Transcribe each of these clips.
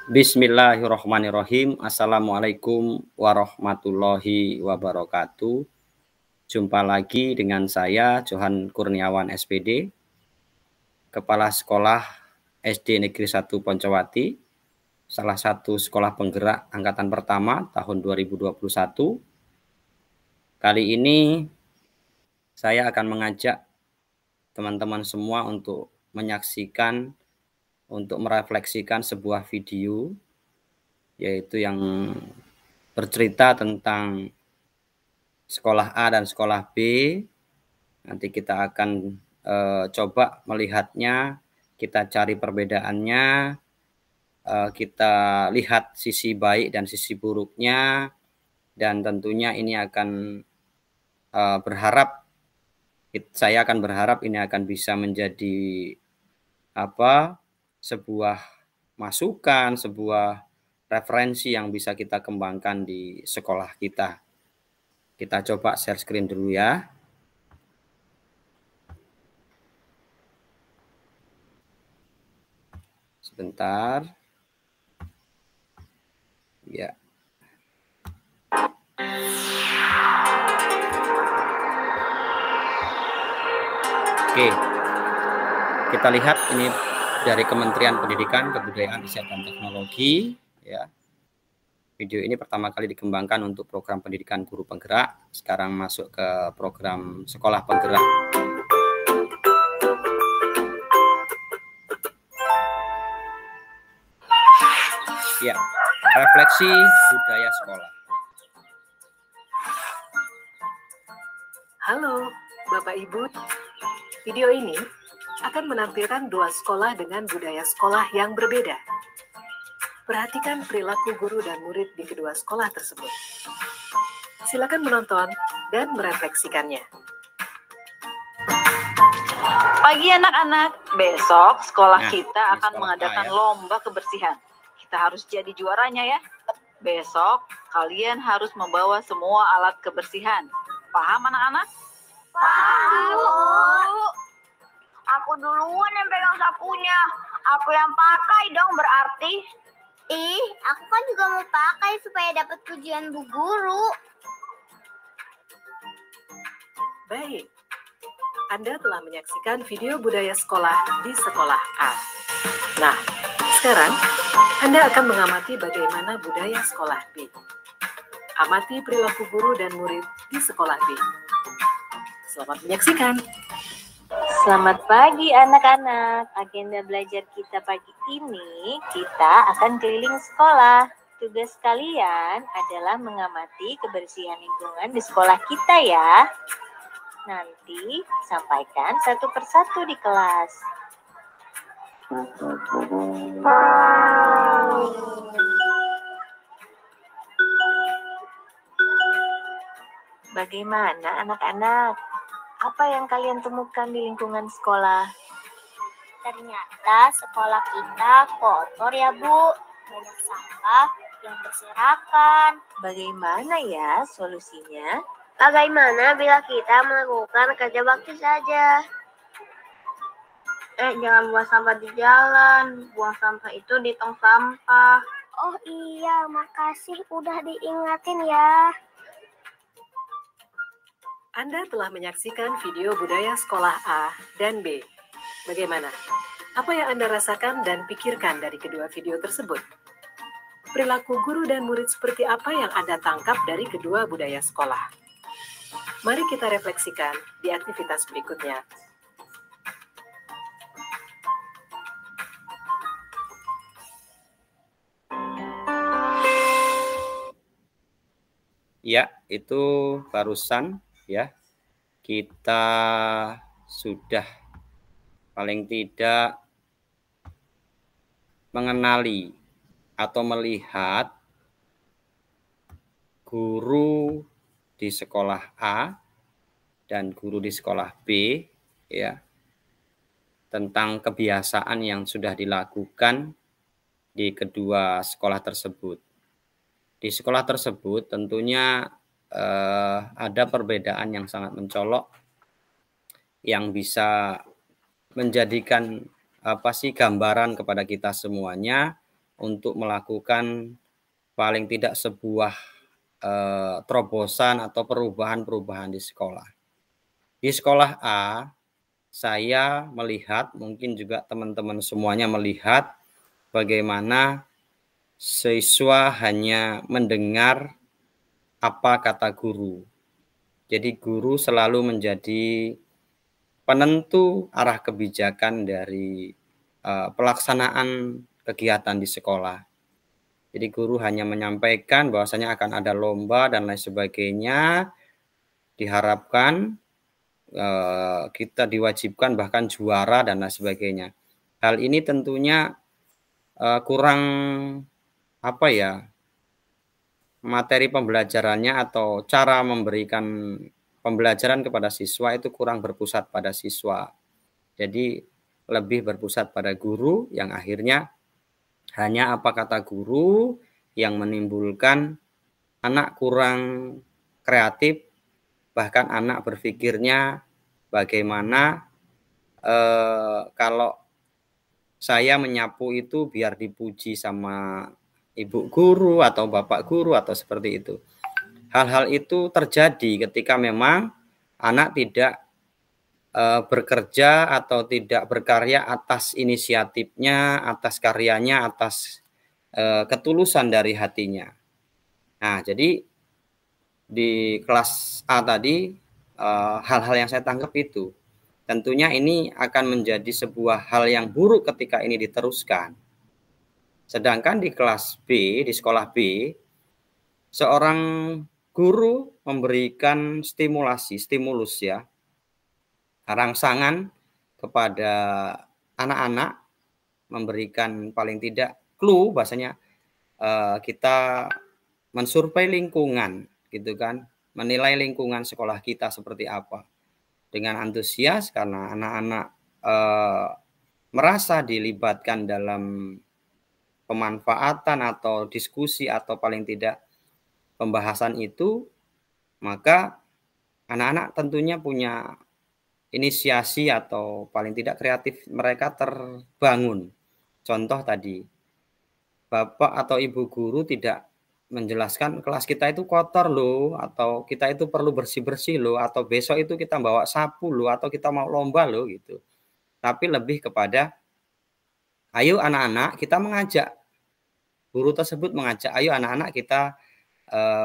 Bismillahirrahmanirrahim. Assalamualaikum warahmatullahi wabarakatuh. Jumpa lagi dengan saya Johan Kurniawan SPD, Kepala Sekolah SD Negeri 1 Poncowati, salah satu sekolah penggerak angkatan pertama tahun 2021. Kali ini saya akan mengajak teman-teman semua untuk menyaksikan, untuk merefleksikan sebuah video, yaitu yang bercerita tentang sekolah A dan sekolah B. Nanti kita akan coba melihatnya, kita cari perbedaannya, kita lihat sisi baik dan sisi buruknya, dan tentunya ini akan saya akan berharap ini akan bisa menjadi sebuah masukan, sebuah referensi yang bisa kita kembangkan di sekolah kita. Kita coba share screen dulu ya. Sebentar. Ya. Oke. Kita lihat ini dari Kementerian Pendidikan, Kebudayaan, Riset dan Teknologi ya. Video ini pertama kali dikembangkan untuk program pendidikan guru penggerak, sekarang masuk ke program sekolah penggerak. Ya, refleksi budaya sekolah. Halo, Bapak Ibu. Video ini akan menampilkan dua sekolah dengan budaya sekolah yang berbeda. Perhatikan perilaku guru dan murid di kedua sekolah tersebut. Silakan menonton dan merefleksikannya. Pagi anak-anak, besok sekolah kita akan mengadakan lomba kebersihan. Kita harus jadi juaranya ya. Besok kalian harus membawa semua alat kebersihan. Paham anak-anak? Paham, Bu. Aku duluan yang pegang sapunya. Aku yang pakai dong berarti. Aku kan juga mau pakai supaya dapat pujian Bu Guru. Baik, Anda telah menyaksikan video budaya sekolah di sekolah A. Nah, sekarang Anda akan mengamati bagaimana budaya sekolah B. Amati perilaku guru dan murid di sekolah B. Selamat menyaksikan. Selamat pagi anak-anak. Agenda belajar kita pagi ini, kita akan keliling sekolah. Tugas kalian adalah mengamati kebersihan lingkungan di sekolah kita ya. Nanti sampaikan satu persatu di kelas. Bagaimana anak-anak? Apa yang kalian temukan di lingkungan sekolah? Ternyata sekolah kita kotor ya, Bu. Banyak sampah yang berserakan. Bagaimana ya solusinya? Bagaimana bila kita melakukan kerja bakti saja? Jangan buang sampah di jalan. Buang sampah itu di tong sampah. Oh iya, makasih udah diingatin ya. Anda telah menyaksikan video budaya sekolah A dan B. Bagaimana? Apa yang Anda rasakan dan pikirkan dari kedua video tersebut? Perilaku guru dan murid seperti apa yang Anda tangkap dari kedua budaya sekolah? Mari kita refleksikan di aktivitas berikutnya. Ya, itu barusan ya, kita sudah paling tidak mengenali atau melihat guru di sekolah A dan guru di sekolah B ya, tentang kebiasaan yang sudah dilakukan di kedua sekolah tersebut. Di sekolah tersebut tentunya ada perbedaan yang sangat mencolok yang bisa menjadikan gambaran kepada kita semuanya untuk melakukan paling tidak sebuah terobosan atau perubahan-perubahan di sekolah. Di sekolah A, saya melihat, mungkin juga teman-teman semuanya melihat bagaimana siswa hanya mendengar apa kata guru. Jadi guru selalu menjadi penentu arah kebijakan dari pelaksanaan kegiatan di sekolah. Jadi guru hanya menyampaikan bahwasanya akan ada lomba dan lain sebagainya. Diharapkan kita diwajibkan bahkan juara dan lain sebagainya. Hal ini tentunya kurang materi pembelajarannya atau cara memberikan pembelajaran kepada siswa itu kurang berpusat pada siswa. Jadi lebih berpusat pada guru yang akhirnya hanya apa kata guru yang menimbulkan anak kurang kreatif, bahkan anak berpikirnya bagaimana kalau saya menyapu itu biar dipuji sama ibu guru atau bapak guru atau seperti itu. Hal-hal itu terjadi ketika memang anak tidak bekerja atau tidak berkarya atas inisiatifnya, atas karyanya, atas ketulusan dari hatinya. Nah, jadi di kelas A tadi hal-hal yang saya tangkap itu. Tentunya ini akan menjadi sebuah hal yang buruk ketika ini diteruskan. Sedangkan di kelas B, di sekolah B, seorang guru memberikan stimulus ya, rangsangan kepada anak-anak, memberikan paling tidak clue, bahasanya kita mensurvei lingkungan gitu kan, menilai lingkungan sekolah kita seperti apa dengan antusias karena anak-anak merasa dilibatkan dalam pemanfaatan atau diskusi atau paling tidak pembahasan itu, maka anak-anak tentunya punya inisiasi atau paling tidak kreatif mereka terbangun. Contoh tadi, bapak atau ibu guru tidak menjelaskan kelas kita itu kotor loh, atau kita itu perlu bersih-bersih loh, atau besok itu kita bawa sapu loh, atau kita mau lomba loh gitu. Tapi lebih kepada ayo anak-anak kita mengajak, guru tersebut mengajak, ayo anak-anak kita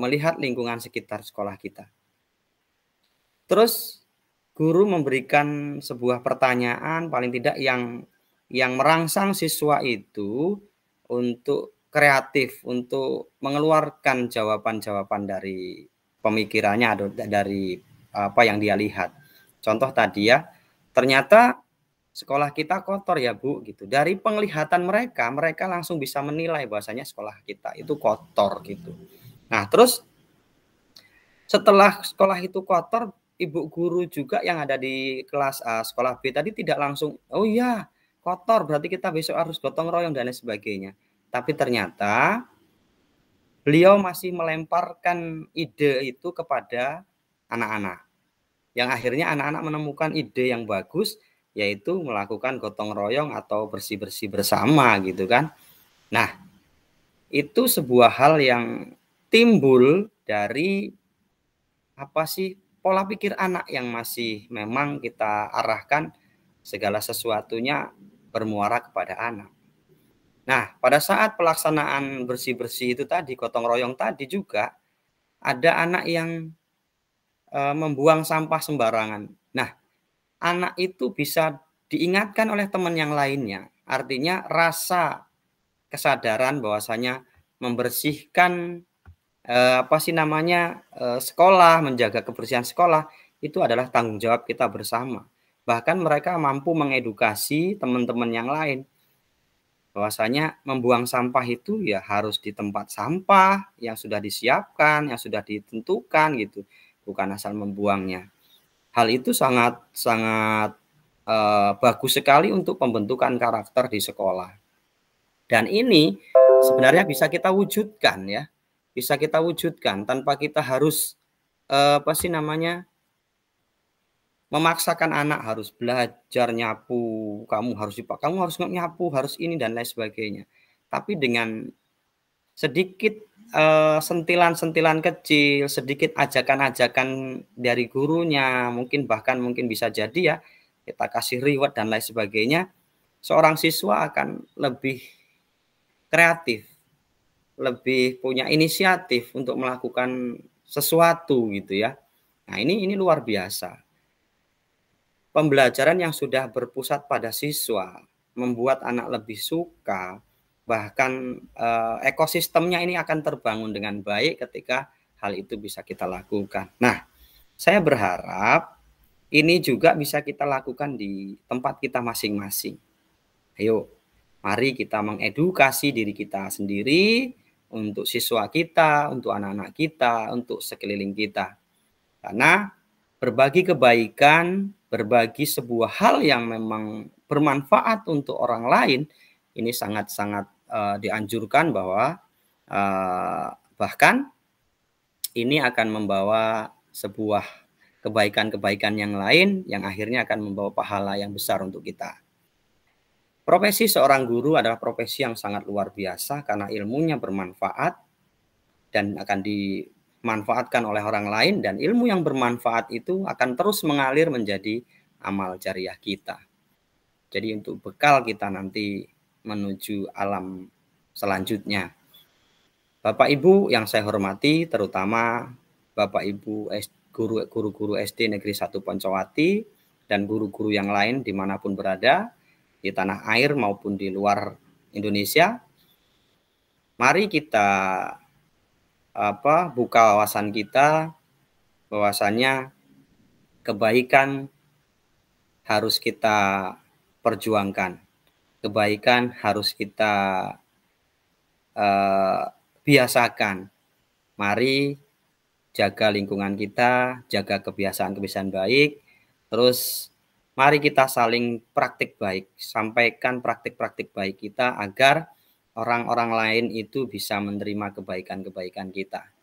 melihat lingkungan sekitar sekolah kita. Terus guru memberikan sebuah pertanyaan paling tidak yang merangsang siswa itu untuk kreatif, untuk mengeluarkan jawaban-jawaban dari pemikirannya atau dari apa yang dia lihat. Contoh tadi ya, ternyata sekolah kita kotor ya Bu gitu. Dari penglihatan mereka langsung bisa menilai bahwasanya sekolah kita itu kotor gitu. Nah, terus setelah sekolah itu kotor, ibu guru juga yang ada di kelas A, sekolah B tadi tidak langsung, oh iya kotor berarti kita besok harus gotong royong dan lain sebagainya. Tapi ternyata beliau masih melemparkan ide itu kepada anak-anak. Yang akhirnya anak-anak menemukan ide yang bagus, yaitu melakukan gotong royong atau bersih-bersih bersama gitu kan. Nah, itu sebuah hal yang timbul dari pola pikir anak yang masih memang kita arahkan segala sesuatunya bermuara kepada anak. Nah, pada saat pelaksanaan bersih-bersih itu tadi, gotong royong tadi juga, ada anak yang membuang sampah sembarangan. Nah, anak itu bisa diingatkan oleh teman yang lainnya. Artinya rasa kesadaran bahwasanya membersihkan sekolah, menjaga kebersihan sekolah itu adalah tanggung jawab kita bersama. Bahkan mereka mampu mengedukasi teman-teman yang lain bahwasanya membuang sampah itu ya harus di tempat sampah yang sudah disiapkan, yang sudah ditentukan gitu, bukan asal membuangnya. Hal itu sangat bagus sekali untuk pembentukan karakter di sekolah. Dan ini sebenarnya bisa kita wujudkan ya. Bisa kita wujudkan tanpa kita harus memaksakan anak harus belajar nyapu, kamu harus nyapu, harus ini dan lain sebagainya. tapi dengan sedikit sentilan-sentilan kecil, sedikit ajakan-ajakan dari gurunya, mungkin bisa jadi ya kita kasih reward dan lain sebagainya, seorang siswa akan lebih kreatif, lebih punya inisiatif untuk melakukan sesuatu gitu ya. Nah, ini luar biasa. Pembelajaran yang sudah berpusat pada siswa membuat anak lebih suka, bahkan ekosistemnya ini akan terbangun dengan baik ketika hal itu bisa kita lakukan. Nah, saya berharap ini juga bisa kita lakukan di tempat kita masing-masing. Ayo, mari kita mengedukasi diri kita sendiri, untuk siswa kita, untuk anak-anak kita, untuk sekeliling kita. Karena berbagi kebaikan, berbagi sebuah hal yang memang bermanfaat untuk orang lain, ini sangat-sangat dianjurkan bahwa bahkan ini akan membawa sebuah kebaikan-kebaikan yang lain yang akhirnya akan membawa pahala yang besar untuk kita. Profesi seorang guru adalah profesi yang sangat luar biasa karena ilmunya bermanfaat dan akan dimanfaatkan oleh orang lain, dan ilmu yang bermanfaat itu akan terus mengalir menjadi amal jariah kita. Jadi untuk bekal kita nanti menuju alam selanjutnya. Bapak Ibu yang saya hormati, terutama Bapak Ibu guru-guru SD Negeri 1 Poncowati dan guru-guru yang lain dimanapun berada, di tanah air maupun di luar Indonesia, mari kita buka wawasan kita bahwasanya kebaikan harus kita perjuangkan, kebaikan harus kita biasakan. Mari jaga lingkungan kita, jaga kebiasaan-kebiasaan baik, terus mari kita saling praktik baik, sampaikan praktik-praktik baik kita agar orang-orang lain itu bisa menerima kebaikan-kebaikan kita.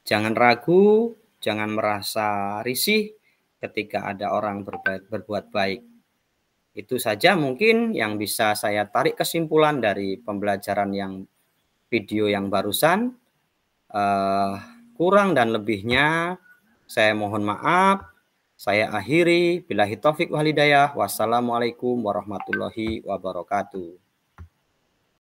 Jangan ragu, jangan merasa risih ketika ada orang berbuat baik. Itu saja mungkin yang bisa saya tarik kesimpulan dari pembelajaran yang video yang barusan. Kurang dan lebihnya saya mohon maaf. Saya akhiri, billahi taufik wal hidayah. Wassalamualaikum warahmatullahi wabarakatuh.